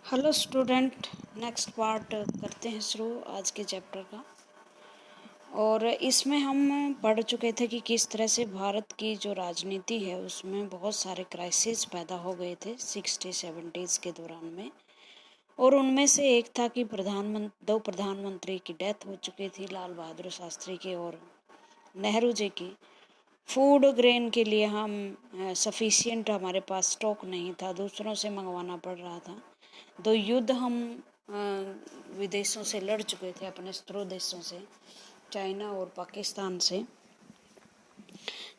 Hello student, next part करते हैं शुरू आज के चैप्टर का। और इसमें हम पढ़ चुके थे कि किस तरह से भारत की जो राजनीति है उसमें बहुत सारे क्राइसिस पैदा हो गए थे 60-70s के दौरान में। और उनमें से एक था कि दो प्रधानमंत्री की डेथ हो चुकी थी, लाल बहादुर शास्त्री की और नेहरू जी की। फूड ग्रेन के लिए हम सफिशिएंट हमारे पास स्टॉक नहीं था, दूसरों से मंगवाना पड़ रहा था। दो युद्ध हम विदेशों से लड़ चुके थे, अपने शत्रु देशों से, चाइना और पाकिस्तान से।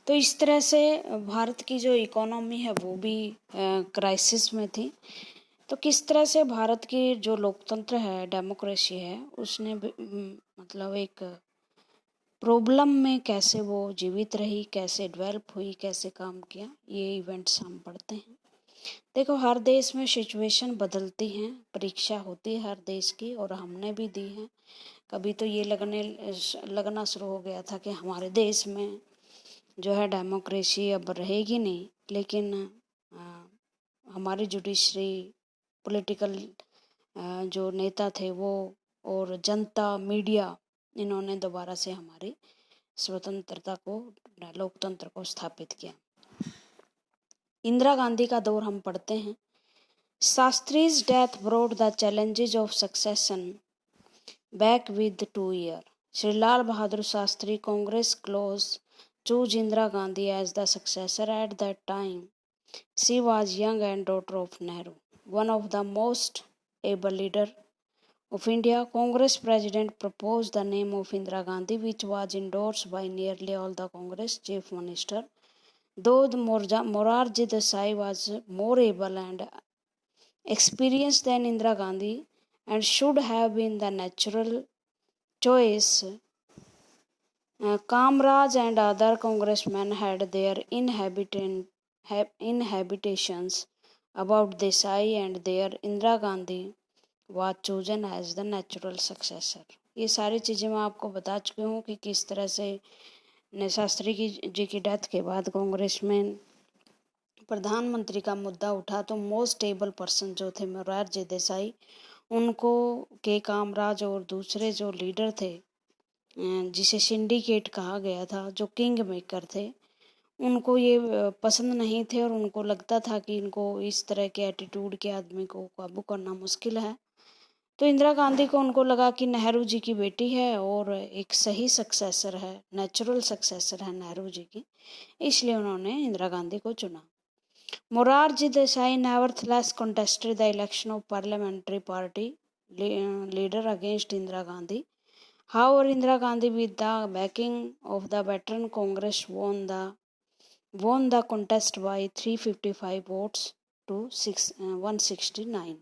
तो इस तरह से भारत की जो इकोनॉमी है वो भी क्राइसिस में थी। तो किस तरह से भारत की जो लोकतंत्र है, डेमोक्रेसी है, उसने मतलब एक प्रॉब्लम में कैसे वो जीवित रही, कैसे डेवलप हुई, कैसे काम किया, ये इवेंट्स हम पढ़ते हैं। देखो, हर देश में सिचुएशन बदलती हैं, परीक्षा होती है हर देश की, और हमने भी दी है। कभी तो ये लगना शुरू हो गया था कि हमारे देश में जो है डेमोक्रेसी अब रहेगी नहीं, लेकिन हमारी जुडिशरी, पॉलिटिकल जो नेता थे वो, और जनता, मीडिया, इन्होंने दोबारा से हमारी स्वतंत्रता को, लोकतंत्र को स्थापित किया। इंदिरा गांधी का दौर हम पढ़ते हैं। शास्त्री's death brought the challenges of succession back with 2 years. Sri Lal Bahadur Shastri, Congress close, chose Indira Gandhi as the successor at that time. She was young and daughter of Nehru, one of the most able leader of India. Congress president proposed the name of Indira Gandhi, which was endorsed by nearly all the Congress chief minister. Though Morarji Desai was more able and experienced than Indira Gandhi and should have been the natural choice, Kamraj and other congressmen had their inhabitations about Desai, and there Indira Gandhi was chosen as the natural successor. ये सारी चीज़ें मैं आपको बता चुकी हूँ कि किस तरह से शास्त्री जी की डेथ के बाद कांग्रेस में प्रधानमंत्री का मुद्दा उठा, तो मोस्ट एबल पर्सन जो थे मोरारजी देसाई, उनको के कामराज और दूसरे जो लीडर थे, जिसे सिंडिकेट कहा गया था, जो किंग मेकर थे, उनको ये पसंद नहीं थे और उनको लगता था कि इनको इस तरह के एटीट्यूड के आदमी को काबू करना मुश्किल है। तो इंदिरा गांधी को उनको लगा कि नेहरू जी की बेटी है और एक सही सक्सेसर है, नेचुरल सक्सेसर है नेहरू जी की, इसलिए उन्होंने इंदिरा गांधी को चुना। Morarji Desai nevertheless contested the election of parliamentary party leader against Indira Gandhi. However, Indira Gandhi, with the backing of the veteran Congress, won the contest by 355 votes to 169.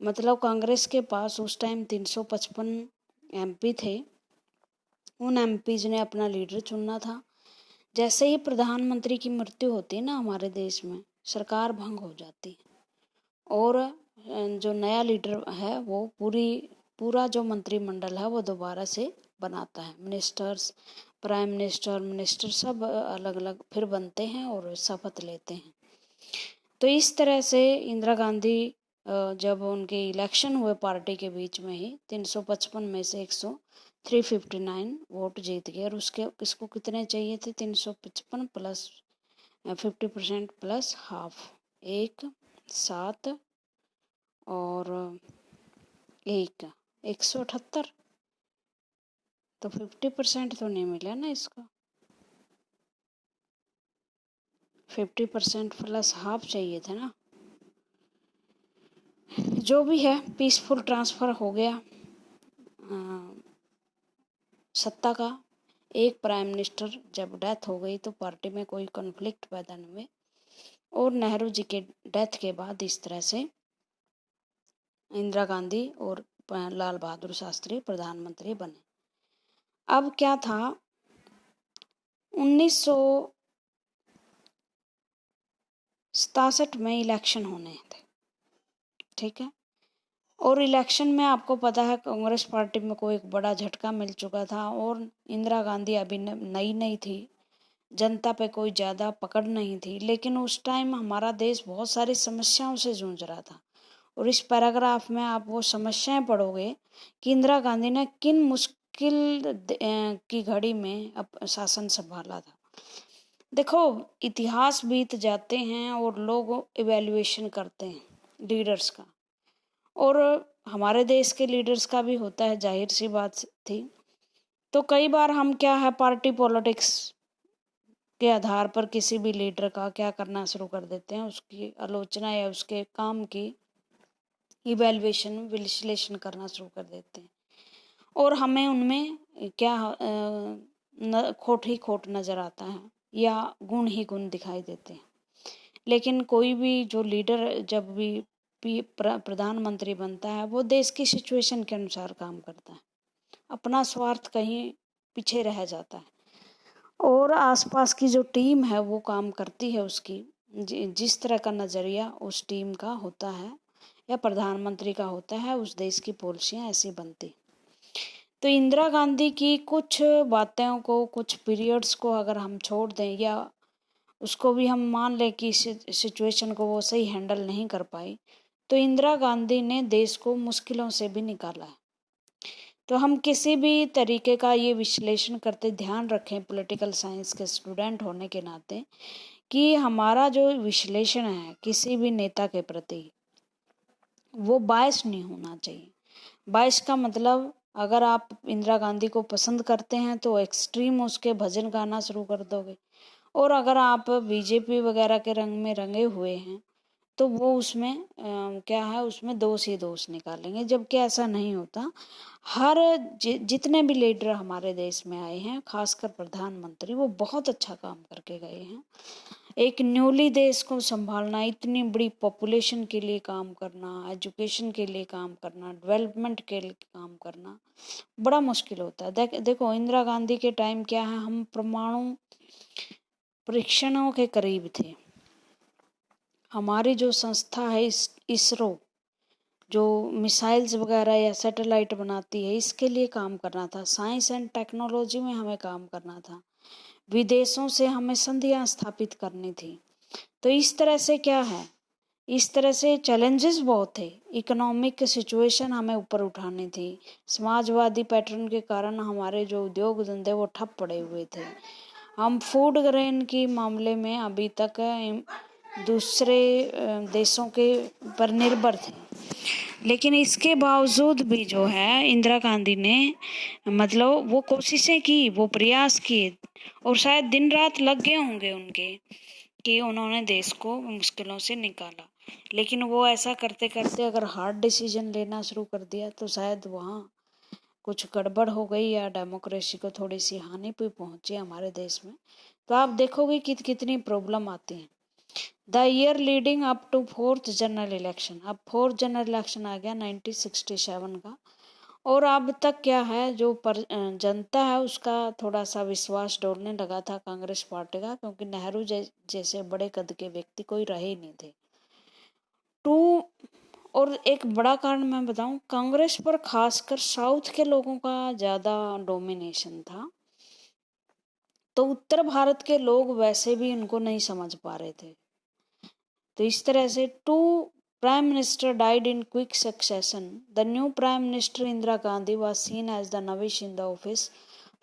मतलब कांग्रेस के पास उस time 355 MP थे। उन MPs ने अपना leader चुनना था। जैसे ही प्रधानमंत्री की मृत्यु होती है ना हमारे देश में, सरकार भंग हो जाती है और जो नया लीडर है वो पूरा जो मंत्रिमंडल है वो दोबारा से बनाता है। मिनिस्टर्स, प्राइम मिनिस्टर सब अलग अलग फिर बनते हैं और शपथ लेते हैं। तो इस तरह से इंदिरा गांधी जब उनके इलेक्शन हुए पार्टी के बीच में ही 355 में से 359 वोट जीत गए। और इसको कितने चाहिए थे? 355 प्लस 50% प्लस हाफ, 7 और 178। तो 50% तो नहीं मिला ना इसको, 50% प्लस हाफ चाहिए था ना। जो भी है, पीसफुल ट्रांसफ़र हो गया सत्ता का। एक प्राइम मिनिस्टर जब डेथ हो गई तो पार्टी में कोई कॉन्फ्लिक्ट पैदा नहीं हुए, और नेहरू जी के डेथ के बाद इस तरह से इंदिरा गांधी और लाल बहादुर शास्त्री प्रधानमंत्री बने। अब क्या था, 1967 में इलेक्शन होने थे, ठीक है। और इलेक्शन में आपको पता है कांग्रेस पार्टी में कोई एक बड़ा झटका मिल चुका था, और इंदिरा गांधी अभी नई थी, जनता पे कोई ज़्यादा पकड़ नहीं थी। लेकिन उस टाइम हमारा देश बहुत सारी समस्याओं से जूझ रहा था और इस पैराग्राफ में आप वो समस्याएं पढ़ोगे कि इंदिरा गांधी ने किन मुश्किल की घड़ी में शासन संभाला था। देखो, इतिहास बीत जाते हैं और लोग इवैल्यूएशन करते हैं लीडर्स का, और हमारे देश के लीडर्स का भी होता है, जाहिर सी बात थी। तो कई बार हम क्या है, पार्टी पॉलिटिक्स के आधार पर किसी भी लीडर का क्या करना शुरू कर देते हैं, उसकी आलोचना या उसके काम की इवैल्यूएशन, विश्लेषण करना शुरू कर देते हैं, और हमें उनमें क्या खोट ही खोट नज़र आता है या गुण ही गुण दिखाई देते हैं। लेकिन कोई भी जो लीडर जब भी प्रधानमंत्री बनता है, वो देश की सिचुएशन के अनुसार काम करता है, अपना स्वार्थ कहीं पीछे रह जाता है, और आसपास की जो टीम है वो काम करती है उसकी, जिस तरह का नज़रिया उस टीम का होता है या प्रधानमंत्री का होता है, उस देश की पॉलिसियाँ ऐसी बनती। तो इंदिरा गांधी की कुछ बातों को, कुछ पीरियड्स को अगर हम छोड़ दें या उसको भी हम मान लें कि सिचुएशन को वो सही हैंडल नहीं कर पाई, तो इंदिरा गांधी ने देश को मुश्किलों से भी निकाला है। तो हम किसी भी तरीके का ये विश्लेषण करते ध्यान रखें, पॉलिटिकल साइंस के स्टूडेंट होने के नाते, कि हमारा जो विश्लेषण है किसी भी नेता के प्रति, वो बायस नहीं होना चाहिए। बायस का मतलब, अगर आप इंदिरा गांधी को पसंद करते हैं तो एक्सट्रीम उसके भजन गाना शुरू कर दोगे, और अगर आप बीजेपी वगैरह के रंग में रंगे हुए हैं तो वो उसमें क्या है, उसमें दोष ही दोष निकालेंगे, जबकि ऐसा नहीं होता। हर जितने भी लीडर हमारे देश में आए हैं, खासकर प्रधानमंत्री, वो बहुत अच्छा काम करके गए हैं। एक न्यूली देश को संभालना, इतनी बड़ी पॉपुलेशन के लिए काम करना, एजुकेशन के लिए काम करना, डेवलपमेंट के लिए काम करना बड़ा मुश्किल होता है। देखो इंदिरा गांधी के टाइम क्या है, हम परमाणु परीक्षणों के करीब थे। हमारी जो संस्था है इसरो, जो मिसाइल्स वगैरह या सैटेलाइट बनाती है, इसके लिए काम करना था। साइंस एंड टेक्नोलॉजी में हमें काम करना था, विदेशों से हमें संधियां स्थापित करनी थी। तो इस तरह से क्या है, इस तरह से चैलेंजेस बहुत थे। इकोनॉमिक सिचुएशन हमें ऊपर उठानी थी। समाजवादी पैटर्न के कारण हमारे जो उद्योग धंधे वो ठप पड़े हुए थे। हम फूड ग्रेन के मामले में अभी तक दूसरे देशों के पर निर्भर थे, लेकिन इसके बावजूद भी जो है इंदिरा गांधी ने मतलब वो कोशिशें की, वो प्रयास किए, और शायद दिन रात लग गए होंगे उनके कि उन्होंने देश को मुश्किलों से निकाला। लेकिन वो ऐसा करते करते अगर हार्ड डिसीजन लेना शुरू कर दिया तो शायद वहाँ कुछ गड़बड़ हो गई या डेमोक्रेसी को थोड़ी सी हानि भी पहुंची हमारे देश में। तो आप देखोगे कि कितनी प्रॉब्लम आती है। The year leading up to fourth general election, अब फोर्थ जनरल इलेक्शन आ गया 1967 का, और अब तक क्या है, जो जनता है उसका थोड़ा सा विश्वास डोलने लगा था कांग्रेस पार्टी का, क्योंकि नेहरू जैसे बड़े कद के व्यक्ति कोई रहे ही नहीं थे। और एक बड़ा कारण मैं बताऊं, कांग्रेस पर खासकर साउथ के लोगों का ज़्यादा डोमिनेशन था, तो उत्तर भारत के लोग वैसे भी इनको नहीं समझ पा रहे थे। तो इस तरह से two prime minister died in quick succession. The new prime minister Indira Gandhi was seen as the novice in the office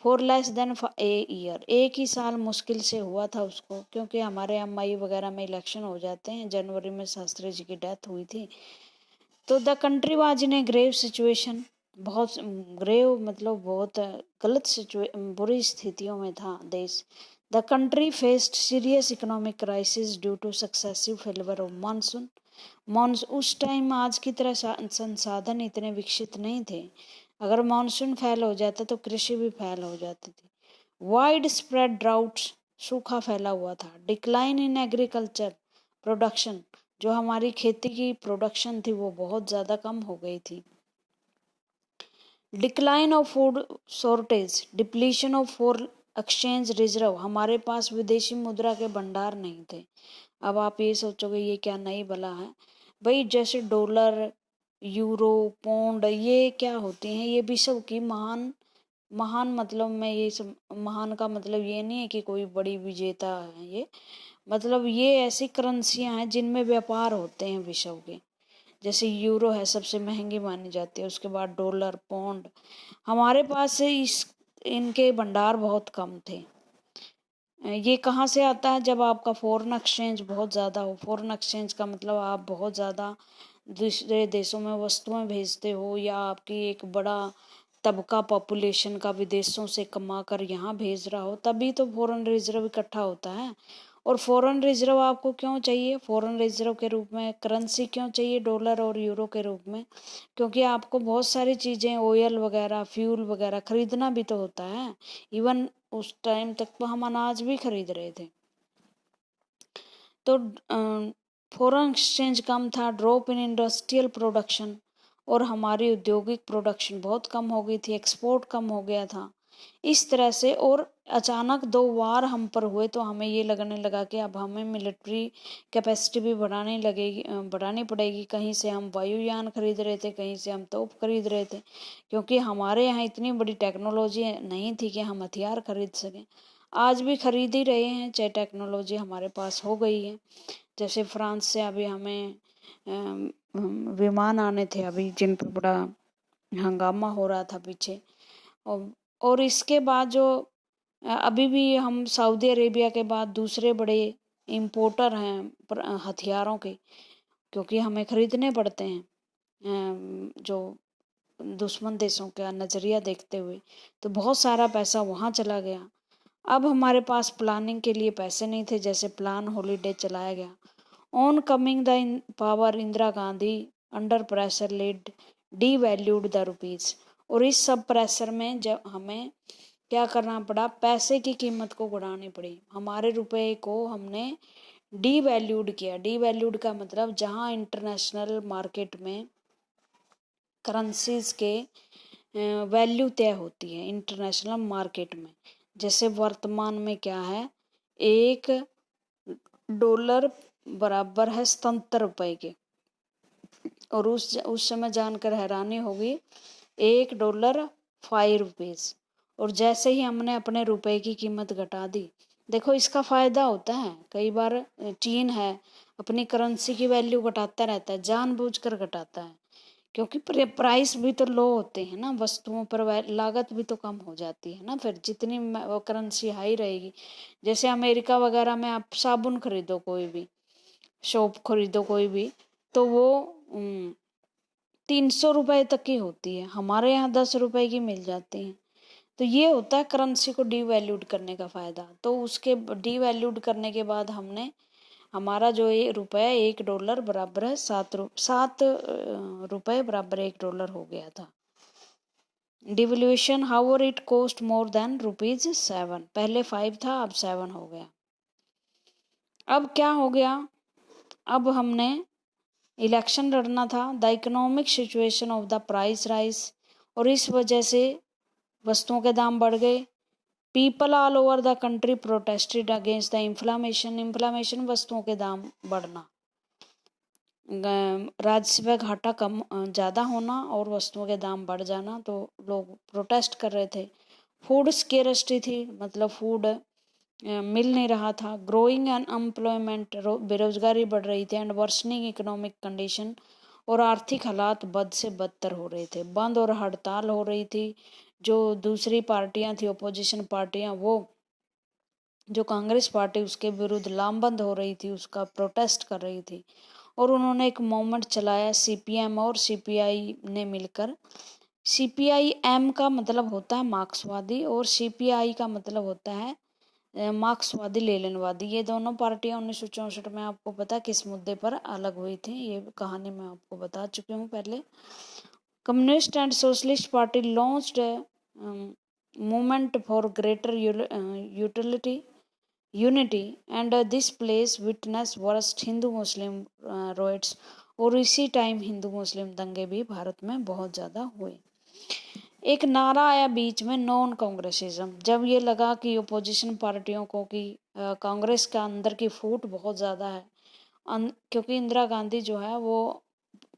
for less than a year. एक ही साल मुश्किल से हुआ था उसको, क्योंकि हमारे यहाँ मई वगैरह में इलेक्शन हो जाते हैं। जनवरी में शास्त्री जी की डेथ हुई थी। तो the country was in a grave situation, बहुत ग्रेव मतलब बहुत गलत बुरी स्थितियों में था देश। The country faced serious economic crisis due to successive failure of monsoon. उस टाइम आज की तरह संसाधन इतने विकसित नहीं थे। अगर मानसून फेल हो जाता तो कृषि भी फेल हो जाती थी। वाइड स्प्रेड ड्राउट्स, सूखा फैला हुआ था। डिक्लाइन इन एग्रीकल्चर प्रोडक्शन, जो हमारी खेती की प्रोडक्शन थी वो बहुत ज़्यादा कम हो गई थी। Decline of food shortage, depletion of foreign exchange reserve, हमारे पास विदेशी मुद्रा के भंडार नहीं थे। अब आप ये सोचोगे ये क्या नई बला है भाई, जैसे डॉलर, यूरो, पौंड, ये क्या होती हैं, ये विश्व की महान महान मतलब में ये सब, महान का मतलब ये नहीं है कि कोई बड़ी विजेता है, ये मतलब ये ऐसी करेंसियां हैं जिनमें व्यापार होते हैं विश्व के, जैसे यूरो है सबसे महंगी मानी जाती है, उसके बाद डॉलर, पौंड। हमारे पास इनके भंडार बहुत कम थे। ये कहाँ से आता है? जब आपका फॉरेन एक्सचेंज बहुत ज़्यादा हो। फॉरेन एक्सचेंज का मतलब आप बहुत ज़्यादा दूसरे देशों में वस्तुएं भेजते हो, या आपकी एक बड़ा तबका पॉपुलेशन का विदेशों से कमा कर यहाँ भेज रहा हो, तभी तो फॉरेन रिजर्व इकट्ठा होता है। और फॉरेन रिजर्व आपको क्यों चाहिए? फॉरेन रिजर्व के रूप में करेंसी क्यों चाहिए डॉलर और यूरो के रूप में? क्योंकि आपको बहुत सारी चीज़ें, ऑयल वगैरह, फ्यूल वगैरह खरीदना भी तो होता है। इवन उस टाइम तक तो हम अनाज भी खरीद रहे थे। तो फॉरेन एक्सचेंज कम था, ड्रॉप इन इंडस्ट्रियल प्रोडक्शन, और हमारी औद्योगिक प्रोडक्शन बहुत कम हो गई थी, एक्सपोर्ट कम हो गया था। इस तरह से, और अचानक 2 वार हम पर हुए, तो हमें ये लगने लगा कि अब हमें मिलिट्री कैपेसिटी भी बढ़ानी पड़ेगी। कहीं से हम वायुयान खरीद रहे थे, कहीं से हम तोप खरीद रहे थे, क्योंकि हमारे यहाँ इतनी बड़ी टेक्नोलॉजी नहीं थी कि हम हथियार खरीद सकें। आज भी खरीद ही रहे हैं, चाहे टेक्नोलॉजी हमारे पास हो गई है। जैसे फ्रांस से अभी हमें विमान आने थे अभी, जिन पर बड़ा हंगामा हो रहा था पीछे। और इसके बाद जो अभी भी हम सऊदी अरेबिया के बाद दूसरे बड़े इम्पोर्टर हैं हथियारों के, क्योंकि हमें खरीदने पड़ते हैं जो दुश्मन देशों का नज़रिया देखते हुए। तो बहुत सारा पैसा वहाँ चला गया। अब हमारे पास प्लानिंग के लिए पैसे नहीं थे, जैसे प्लान हॉलीडे चलाया गया। On coming the power, Indira Gandhi under pressure led devalued the rupees. और इस सब प्रेशर में जब हमें क्या करना पड़ा, पैसे की कीमत को बढ़ानी पड़ी। हमारे रुपए को हमने डी वैल्यूड किया। डी वैल्यूड का मतलब, जहाँ इंटरनेशनल मार्केट में करेंसीज के वैल्यू तय होती है इंटरनेशनल मार्केट में। जैसे वर्तमान में क्या है, $1 बराबर है 77 रुपए के। और उस समय जानकर हैरानी होगी, $1 5 रुपीज़। और जैसे ही हमने अपने रुपए की कीमत घटा दी, देखो इसका फायदा होता है। कई बार चीन है, अपनी करेंसी की वैल्यू घटाता रहता है, जानबूझकर घटाता है, क्योंकि प्राइस भी तो लो होते हैं ना, वस्तुओं पर लागत भी तो कम हो जाती है ना। फिर जितनी करेंसी हाई रहेगी, जैसे अमेरिका वगैरह में आप साबुन खरीदो, कोई भी शॉप खरीदो कोई भी, तो वो 300 रुपए तक की होती है। हमारे यहाँ 10 रुपए की मिल जाती है। तो ये होता है करेंसी को डीवैल्यूड करने का फायदा। तो उसके डीवैल्यूड करने के बाद हमने, हमारा जो ये रुपये, $1 बराबर है 7 रुपये बराबर $1 हो गया था। Devaluation, however it cost more than ₹7। पहले 5 था, अब 7 हो गया। अब क्या हो गया, अब हमने इलेक्शन लड़ना था। The economic situation of the price rise, और इस वजह से वस्तुओं के दाम बढ़ गए। People all over the country protested against the inflammation वस्तुओं के दाम बढ़ना, राजस्व घाटा कम ज़्यादा होना और वस्तुओं के दाम बढ़ जाना, तो लोग प्रोटेस्ट कर रहे थे। फूड स्केरसिटी थी, मतलब फूड मिल नहीं रहा था। ग्रोइंग अनएम्प्लॉयमेंट, बेरोजगारी बढ़ रही थी। एंड वर्सनिंग इकोनॉमिक कंडीशन, और आर्थिक हालात बद से बदतर हो रहे थे। बंद और हड़ताल हो रही थी। जो दूसरी पार्टियां थी, ओपोजिशन पार्टियां, वो जो कांग्रेस पार्टी, उसके विरुद्ध लामबंद हो रही थी, उसका प्रोटेस्ट कर रही थी। और उन्होंने एक मूवमेंट चलाया, सीपीएम और सीपीआई ने मिलकर। सीपीआई-एम का मतलब होता है मार्क्सवादी, और सीपीआई का मतलब होता है मार्क्सवादी लेनिनवादी। ये दोनों पार्टियां 1964 में, आपको पता किस मुद्दे पर अलग हुई थी, ये कहानी मैं आपको बता चुकी हूँ पहले। Communist and socialist party launched movement for greater unity, and this place witness worst Hindu Muslim riots. और इसी टाइम हिंदू मुस्लिम दंगे भी भारत में बहुत ज़्यादा हुए। एक नारा आया बीच में, नॉन कांग्रेसिज्म। जब ये लगा कि ओपोजिशन पार्टियों को कि कांग्रेस का अंदर की फूट बहुत ज़्यादा है, क्योंकि इंदिरा गांधी जो है वो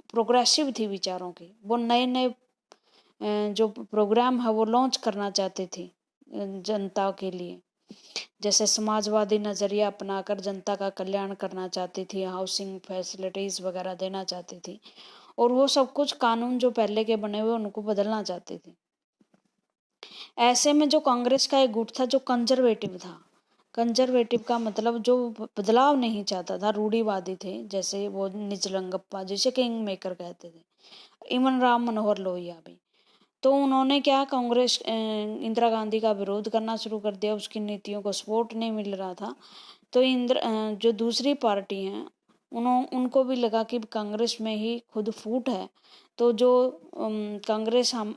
प्रोग्रेसिव थी विचारों की, वो नए नए जो प्रोग्राम है वो लॉन्च करना चाहते थे जनता के लिए। जैसे समाजवादी नज़रिया अपनाकर जनता का कल्याण करना चाहती थी, हाउसिंग फैसिलिटीज़ वगैरह देना चाहती थी, और वो सब कुछ कानून जो पहले के बने हुए उनको बदलना चाहती थी। ऐसे में जो कांग्रेस का एक गुट था जो कंजर्वेटिव था, कंजर्वेटिव का मतलब जो बदलाव नहीं चाहता था, रूढ़िवादी थे, जैसे वो निजरंगप्पा, जिसे किंग मेकर कहते थे, इवन राम मनोहर लोहिया भी। तो उन्होंने क्या, कांग्रेस इंदिरा गांधी का विरोध करना शुरू कर दिया, उसकी नीतियों को सपोर्ट नहीं मिल रहा था। तो जो दूसरी पार्टी हैं उनको भी लगा कि कांग्रेस में ही खुद फूट है, तो जो कांग्रेस हम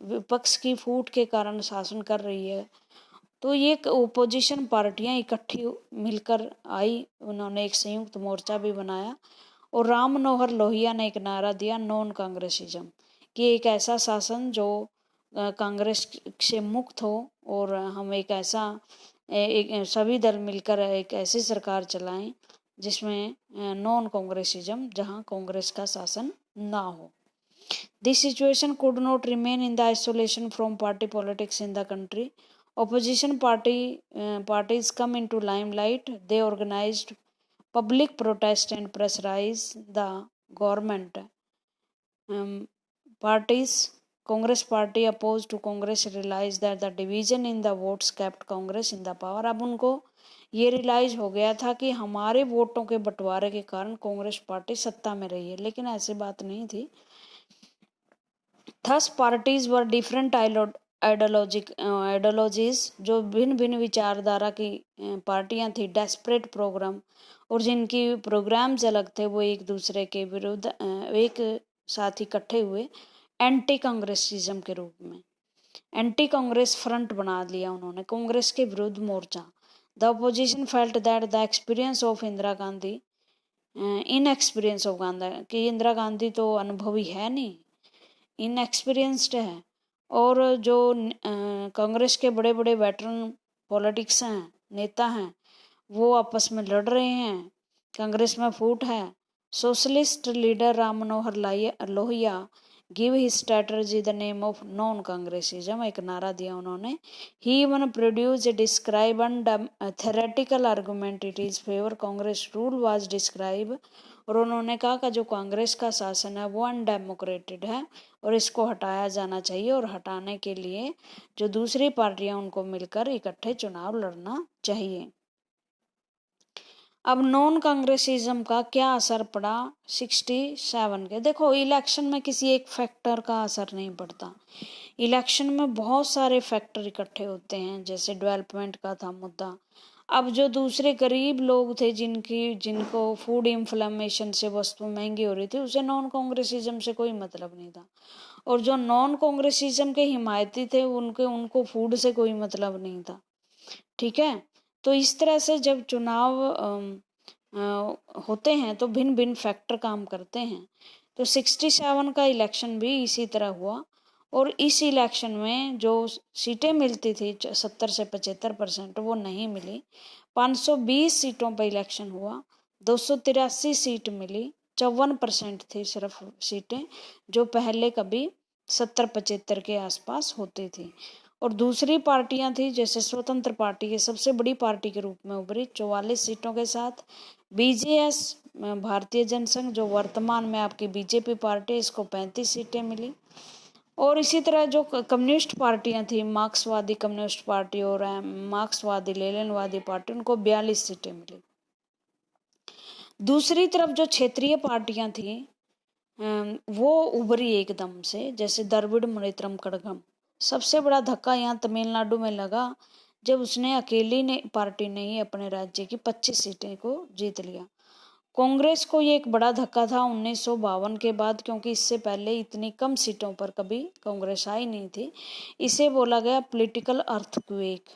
विपक्ष की फूट के कारण शासन कर रही है, तो ये ओपोजिशन पार्टियां इकट्ठी मिलकर आई, उन्होंने एक संयुक्त मोर्चा भी बनाया, और राम मनोहर लोहिया ने एक नारा दिया, नॉन कांग्रेसिज्म, कि एक ऐसा शासन जो कांग्रेस से मुक्त हो, और हम एक ऐसा एक सभी दल मिलकर एक ऐसी सरकार चलाएं जिसमें नॉन कांग्रेसिज्म, जहां कांग्रेस का शासन ना हो। This situation could not remain in the isolation from party politics in the country. Opposition parties come into limelight. They organized public protest and pressurized the government. Parties, Congress party opposed to Congress realized that the division in the votes kept Congress in the power. अब उनको ये realise हो गया था कि हमारे वोटों के बंटवारे के कारण कांग्रेस पार्टी सत्ता में रही है, लेकिन ऐसी बात नहीं थी। Thus parties were different ideologies, जो भिन्न भिन्न विचारधारा की पार्टियां थी, डेस्परेट प्रोग्राम, और जिनकी प्रोग्राम्स अलग थे, वो एक दूसरे के विरुद्ध एक साथ इकट्ठे हुए एंटी कांग्रेसिज्म के रूप में। एंटी कांग्रेस फ्रंट बना लिया उन्होंने, कांग्रेस के विरुद्ध मोर्चा। The opposition felt that the experience of Indira Gandhi, in experience of Gandhi, कि इंदिरा गांधी तो अनुभवी है नहीं, इनएक्सपीरियंस्ड है, और जो कांग्रेस के बड़े बड़े वेटरन पॉलिटिक्स हैं, नेता हैं, वो आपस में लड़ रहे हैं, कांग्रेस में फूट है। Socialist leader Ram Manohar Lohia give his strategy the name of non Congressism, एक नारा दिया उन्होंने। He even produce describe and theoretical argument it is favour Congress rule was describe, और उन्होंने कहा कि जो कांग्रेस का शासन है वो अनडेमोक्रेटेड है और इसको हटाया जाना चाहिए, और हटाने के लिए जो दूसरी पार्टियां उनको मिलकर इकट्ठे चुनाव लड़ना चाहिए। अब नॉन कांग्रेसिज्म का क्या असर पड़ा 67 के? देखो, इलेक्शन में किसी एक फैक्टर का असर नहीं पड़ता, इलेक्शन में बहुत सारे फैक्टर इकट्ठे होते हैं, जैसे डेवलपमेंट का था मुद्दा। अब जो दूसरे गरीब लोग थे जिनको फूड इन्फ्लेमेशन से वस्तु महंगी हो रही थी, उसे नॉन कांग्रेसिज्म से कोई मतलब नहीं था, और जो नॉन कांग्रेसिज्म के हिमायती थे उनको फूड से कोई मतलब नहीं था। ठीक है, तो इस तरह से जब चुनाव होते हैं तो भिन्न भिन्न फैक्टर काम करते हैं। तो 67 का इलेक्शन भी इसी तरह हुआ, और इस इलेक्शन में जो सीटें मिलती थी 70 से 75% वो नहीं मिली। 520 सीटों पर इलेक्शन हुआ, 283 सीट मिली, 54% थी सिर्फ सीटें, जो पहले कभी 70-75 के आसपास होती थी। और दूसरी पार्टियां थी, जैसे स्वतंत्र पार्टी, के सबसे बड़ी पार्टी के रूप में उभरी 44 सीटों के साथ। बीजेएस, भारतीय जनसंघ, जो वर्तमान में आपकी बीजेपी पार्टी, इसको 35 सीटें मिली। और इसी तरह जो कम्युनिस्ट पार्टियां थी, मार्क्सवादी कम्युनिस्ट पार्टी और मार्क्सवादी लेनिनवादी पार्टी, उनको 42 सीटें मिली। दूसरी तरफ जो क्षेत्रीय पार्टियां थी वो उभरी एकदम से, जैसे द्रविड़ मुनेत्रम कड़गम। सबसे बड़ा धक्का यहाँ तमिलनाडु में लगा, जब उसने अकेली पार्टी ने ही अपने राज्य की 25 सीटें को जीत लिया। कांग्रेस को ये एक बड़ा धक्का था 1952 के बाद, क्योंकि इससे पहले इतनी कम सीटों पर कभी कांग्रेस आई नहीं थी। इसे बोला गया पॉलिटिकल अर्थक्वेक,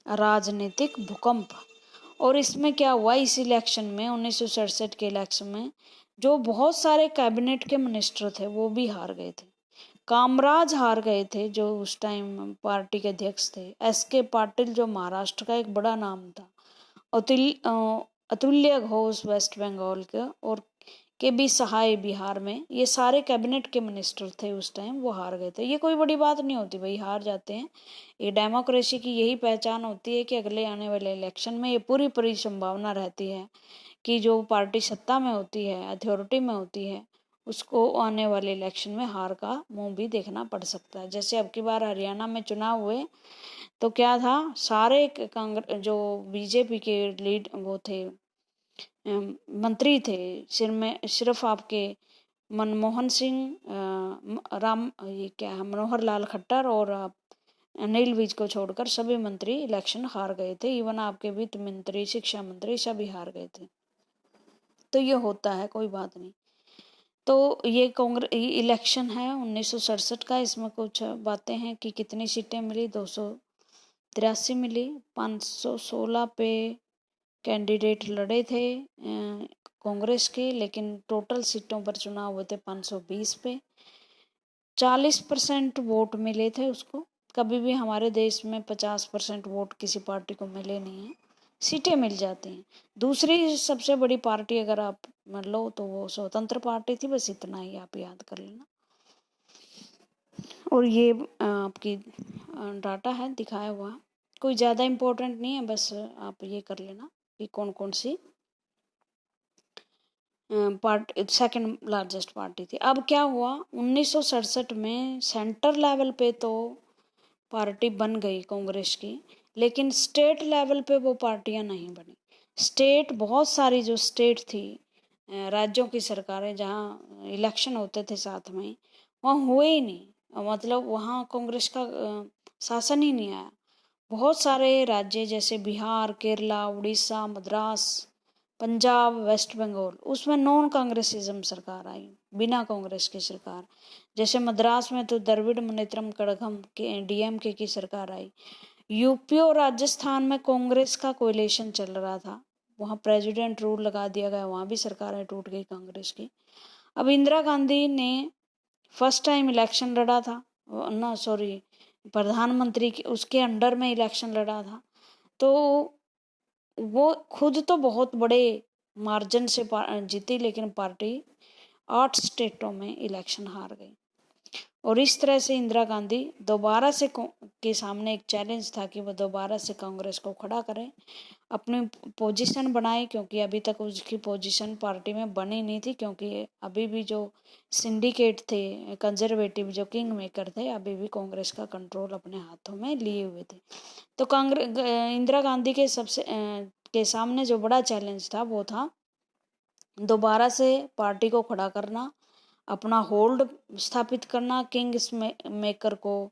राजनीतिक भूकंप। और इसमें क्या हुआ, इस इलेक्शन में 1967 के इलेक्शन में जो बहुत सारे कैबिनेट के मिनिस्टर थे वो भी हार गए थे। कामराज हार गए थे, जो उस टाइम पार्टी के अध्यक्ष थे। एस.के. पाटिल, जो महाराष्ट्र का एक बड़ा नाम था। अतुल्य घोष वेस्ट बंगाल का, और के बी सहाय बिहार में, ये सारे कैबिनेट के मिनिस्टर थे उस टाइम, वो हार गए थे। ये कोई बड़ी बात नहीं होती भाई, हार जाते हैं। ये डेमोक्रेसी की यही पहचान होती है कि अगले आने वाले इलेक्शन में ये पूरी पूरी संभावना रहती है कि जो पार्टी सत्ता में होती है, अथॉरिटी में होती है, उसको आने वाले इलेक्शन में हार का मुंह भी देखना पड़ सकता है। जैसे अब की बार हरियाणा में चुनाव हुए तो क्या था, सारे कांग्रेस जो बीजेपी के लीड वो थे, मंत्री थे, सिर्फ आपके मनमोहन सिंह, राम ये क्या है, मनोहर लाल खट्टर और अनिल विज को छोड़कर सभी मंत्री इलेक्शन हार गए थे। इवन आपके वित्त मंत्री, शिक्षा मंत्री सभी हार गए थे। तो ये होता है, कोई बात नहीं। तो ये कांग्रेस इलेक्शन है 1967 का। इसमें कुछ बातें हैं कि कितनी सीटें मिली, 283 मिली। 516 पे कैंडिडेट लड़े थे कांग्रेस के, लेकिन टोटल सीटों पर चुनाव हुए थे 520 पे। 40% वोट मिले थे उसको। कभी भी हमारे देश में 50% वोट किसी पार्टी को मिले नहीं है, सीटें मिल जाती हैं। दूसरी सबसे बड़ी पार्टी अगर आप मान लो तो वो स्वतंत्र पार्टी थी, बस इतना ही आप याद कर लेना। और ये आपकी डाटा है दिखाया हुआ, कोई ज़्यादा इम्पोर्टेंट नहीं है, बस आप ये कर लेना कि कौन कौन सी सेकंड लार्जेस्ट पार्टी थी। अब क्या हुआ, 1967 में सेंटर लेवल पे तो पार्टी बन गई कांग्रेस की, लेकिन स्टेट लेवल पे वो पार्टियां नहीं बनी। स्टेट बहुत सारी जो स्टेट थी, राज्यों की सरकारें जहाँ इलेक्शन होते थे साथ में, वहाँ हुए ही नहीं। मतलब वहाँ कांग्रेस का शासन ही नहीं आया। बहुत सारे राज्य जैसे बिहार, केरला, उड़ीसा, मद्रास, पंजाब, वेस्ट बंगाल, उसमें नॉन कांग्रेसिज्म सरकार आई, बिना कांग्रेस की सरकार। जैसे मद्रास में तो द्रविड़ मुनेत्रम कड़घम के डीएमके की सरकार आई। यूपी और राजस्थान में कांग्रेस का कोएलिशन चल रहा था, वहाँ प्रेसिडेंट रूल लगा दिया गया, वहाँ भी सरकारें टूट गई कांग्रेस की। अब इंदिरा गांधी ने फर्स्ट टाइम इलेक्शन लड़ा था ना, सॉरी, प्रधानमंत्री के उसके अंडर में इलेक्शन लड़ा था। तो वो खुद तो बहुत बड़े मार्जिन से जीती, लेकिन पार्टी 8 स्टेटों में इलेक्शन हार गई। और इस तरह से इंदिरा गांधी दोबारा से के सामने एक चैलेंज था कि वो दोबारा से कांग्रेस को खड़ा करें, अपनी पोजीशन बनाए, क्योंकि अभी तक उसकी पोजीशन पार्टी में बनी नहीं थी, क्योंकि अभी भी जो सिंडिकेट थे कंजर्वेटिव, जो किंग मेकर थे, अभी भी कांग्रेस का कंट्रोल अपने हाथों में लिए हुए थे। तो कांग्रेस इंदिरा गांधी के के सामने जो बड़ा चैलेंज था वो था दोबारा से पार्टी को खड़ा करना, अपना होल्ड स्थापित करना, किंग्स मेकर को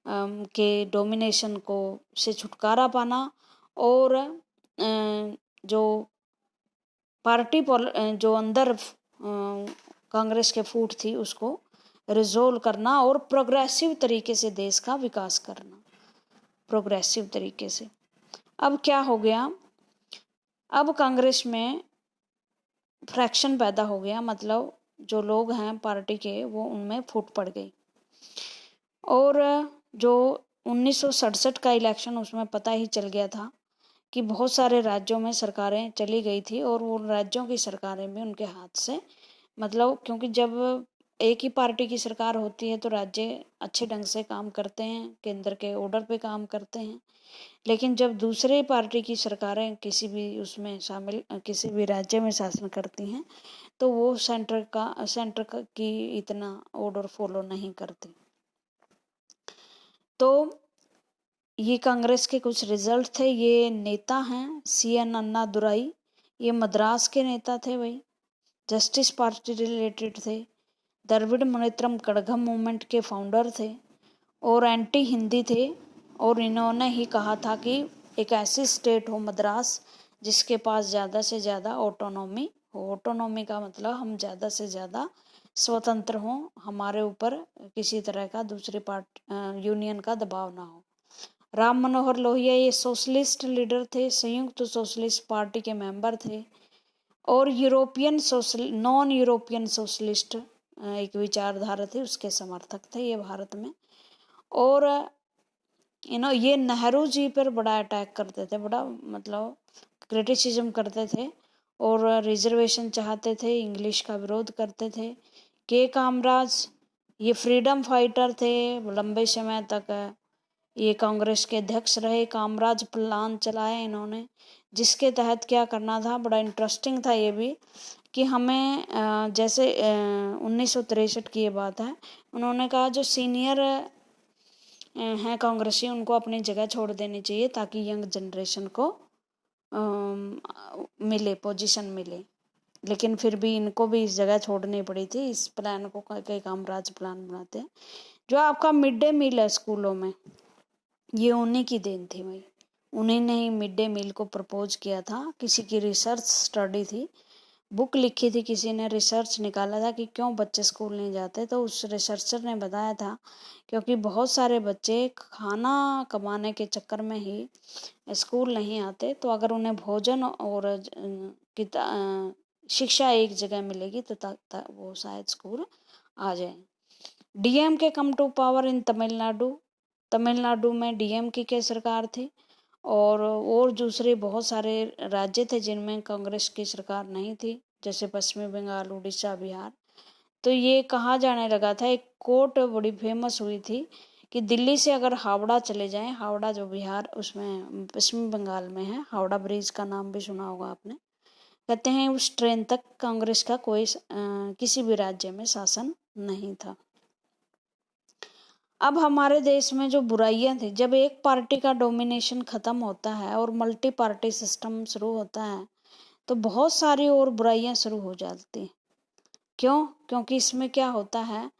के डोमिनेशन को से छुटकारा पाना, और जो पार्टी जो अंदर कांग्रेस के फूट थी उसको रिजोल्व करना, और प्रोग्रेसिव तरीके से देश का विकास करना, प्रोग्रेसिव तरीके से। अब क्या हो गया, अब कांग्रेस में फ्रैक्शन पैदा हो गया, मतलब जो लोग हैं पार्टी के वो उनमें फूट पड़ गई। और जो 1967 का इलेक्शन, उसमें पता ही चल गया था कि बहुत सारे राज्यों में सरकारें चली गई थी, और वो राज्यों की सरकारें भी उनके हाथ से, मतलब क्योंकि जब एक ही पार्टी की सरकार होती है तो राज्य अच्छे ढंग से काम करते हैं, केंद्र के ऑर्डर पे काम करते हैं। लेकिन जब दूसरे पार्टी की सरकारें किसी भी उसमें शामिल, किसी भी राज्य में शासन करती हैं, तो वो सेंटर की इतना ऑर्डर फॉलो नहीं करती। तो ये कांग्रेस के कुछ रिजल्ट थे। ये नेता हैं CN अन्नादुराई, ये मद्रास के नेता थे भाई, जस्टिस पार्टी रिलेटेड थे, द्रविड़ मुनेत्रम कड़घम मूवमेंट के फाउंडर थे, और एंटी हिंदी थे। और इन्होंने ही कहा था कि एक ऐसी स्टेट हो मद्रास जिसके पास ज़्यादा से ज़्यादा ऑटोनॉमी हो। ऑटोनॉमी का मतलब हम ज़्यादा से ज़्यादा स्वतंत्र हों, हमारे ऊपर किसी तरह का दूसरी यूनियन का दबाव ना हो। राम मनोहर लोहिया ये सोशलिस्ट लीडर थे, संयुक्त सोशलिस्ट पार्टी के मेंबर थे, और नॉन यूरोपियन सोशलिस्ट एक विचारधारा थी, उसके समर्थक थे ये भारत में। और ये नेहरू जी पर बड़ा अटैक करते थे, बड़ा मतलब क्रिटिसिज्म करते थे, और रिजर्वेशन चाहते थे, इंग्लिश का विरोध करते थे। के कामराज ये फ्रीडम फाइटर थे, लंबे समय तक ये कांग्रेस के अध्यक्ष रहे। कामराज प्लान चलाया इन्होंने, जिसके तहत क्या करना था, बड़ा इंटरेस्टिंग था ये भी, कि हमें जैसे 1963 की ये बात है, उन्होंने कहा जो सीनियर हैं कांग्रेसी उनको अपनी जगह छोड़ देनी चाहिए ताकि यंग जनरेशन को मिले, पोजीशन मिले। लेकिन फिर भी इनको भी इस जगह छोड़नी पड़ी थी। इस प्लान को कई कामराज प्लान बनाते हैं। जो आपका मिड डे मील है स्कूलों में, ये उन्हीं की देन थी भाई। उन्हीं ने ही मिड डे मील को प्रपोज किया था। किसी की रिसर्च स्टडी थी, बुक लिखी थी, किसी ने रिसर्च निकाला था कि क्यों बच्चे स्कूल नहीं जाते। तो उस रिसर्चर ने बताया था क्योंकि बहुत सारे बच्चे खाना कमाने के चक्कर में ही स्कूल नहीं आते, तो अगर उन्हें भोजन और शिक्षा एक जगह मिलेगी तो वो शायद स्कूल आ जाए। DMK come to power in Tamil Nadu. Tamil Nadu में डीएमके की सरकार थी और दूसरे बहुत सारे राज्य थे जिनमें कांग्रेस की सरकार नहीं थी, जैसे पश्चिमी बंगाल, उड़ीसा, बिहार। तो ये कहा जाने लगा था, एक कोर्ट बड़ी फेमस हुई थी कि दिल्ली से अगर हावड़ा चले जाएं, हावड़ा जो बिहार उसमें पश्चिमी बंगाल में है, हावड़ा ब्रिज का नाम भी सुना होगा आपने। कहते हैं उस ट्रेन तक कांग्रेस का कोई किसी भी राज्य में शासन नहीं था। अब हमारे देश में जो बुराइयां थी, जब एक पार्टी का डोमिनेशन खत्म होता है और मल्टी पार्टी सिस्टम शुरू होता है तो बहुत सारी और बुराइयां शुरू हो जाती। क्यों? क्योंकि इसमें क्या होता है,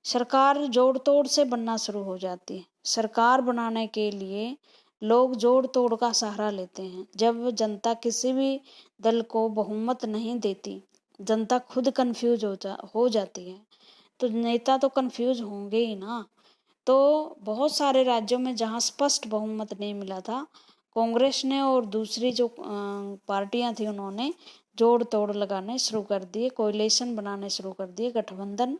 सरकार जोड़ तोड़ से बनना शुरू हो जाती है। सरकार बनाने के लिए लोग जोड़ तोड़ का सहारा लेते हैं। जब जनता किसी भी दल को बहुमत नहीं देती, जनता खुद कंफ्यूज हो जाती है, तो नेता तो कंफ्यूज होंगे ही ना। तो बहुत सारे राज्यों में जहां स्पष्ट बहुमत नहीं मिला था, कांग्रेस ने और दूसरी जो पार्टियां थी उन्होंने जोड़ तोड़ लगाने शुरू कर दिए, कोalition बनाने शुरू कर दिए, गठबंधन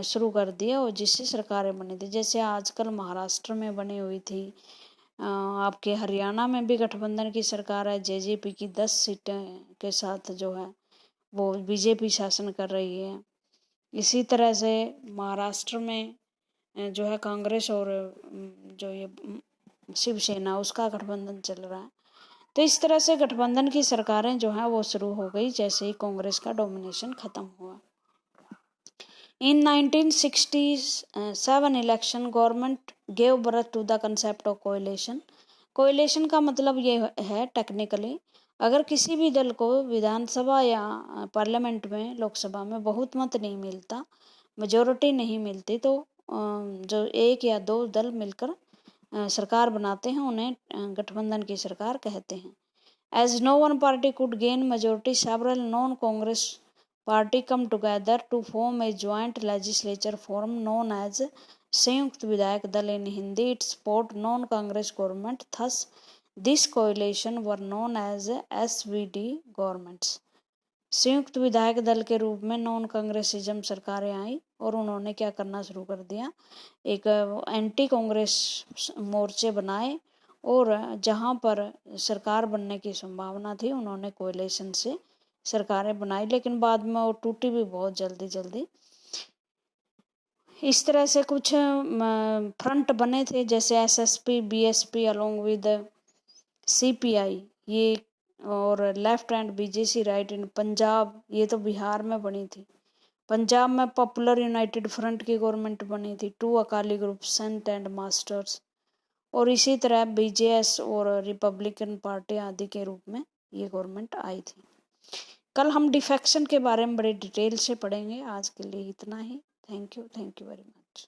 शुरू कर दिए और जिससे सरकारें बनी थी। जैसे आजकल महाराष्ट्र में बनी हुई थी, आपके हरियाणा में भी गठबंधन की सरकार है, जेजेपी की 10 सीटें के साथ जो है वो बीजेपी शासन कर रही है। इसी तरह से महाराष्ट्र में जो है कांग्रेस और जो ये शिवसेना, उसका गठबंधन चल रहा है। तो इस तरह से गठबंधन की सरकारें जो है वो शुरू हो गई जैसे ही कांग्रेस का डोमिनेशन खत्म हुआ। In 1967 election, government gave birth to the concept of coalition. Coalition का मतलब ये है टेक्निकली, अगर किसी भी दल को विधानसभा या पार्लियामेंट में, लोकसभा में बहुत मत नहीं मिलता, मेजोरिटी नहीं मिलती, तो जो एक या दो दल मिलकर सरकार बनाते हैं उन्हें गठबंधन की सरकार कहते हैं। As no one party could gain majority, several non-Congress party come together to form a joint legislature form known as संयुक्त विधायक दल in Hindi. It support non-Congress government. Thus, this coalition were known as SVD governments. संयुक्त विधायक दल के रूप में non Congressism सरकारें आई और उन्होंने क्या करना शुरू कर दिया, एक एंटी कांग्रेस मोर्चे बनाए और जहां पर सरकार बनने की संभावना थी उन्होंने कोएलिशन से सरकारें बनाई, लेकिन बाद में वो टूटी भी बहुत जल्दी जल्दी। इस तरह से कुछ फ्रंट बने थे जैसे SSP, BSP along with CPI, ये और left and BJC right in Punjab, ये तो बिहार में बनी थी। पंजाब में पॉपुलर यूनाइटेड फ्रंट की गवर्नमेंट बनी थी, 2 Akali group, Sant and masters, और इसी तरह बीजेएस और रिपब्लिकन पार्टी आदि के रूप में ये गवर्नमेंट आई थी। कल हम डिफेक्शन के बारे में बड़े डिटेल से पढ़ेंगे। आज के लिए इतना ही। Thank you very much.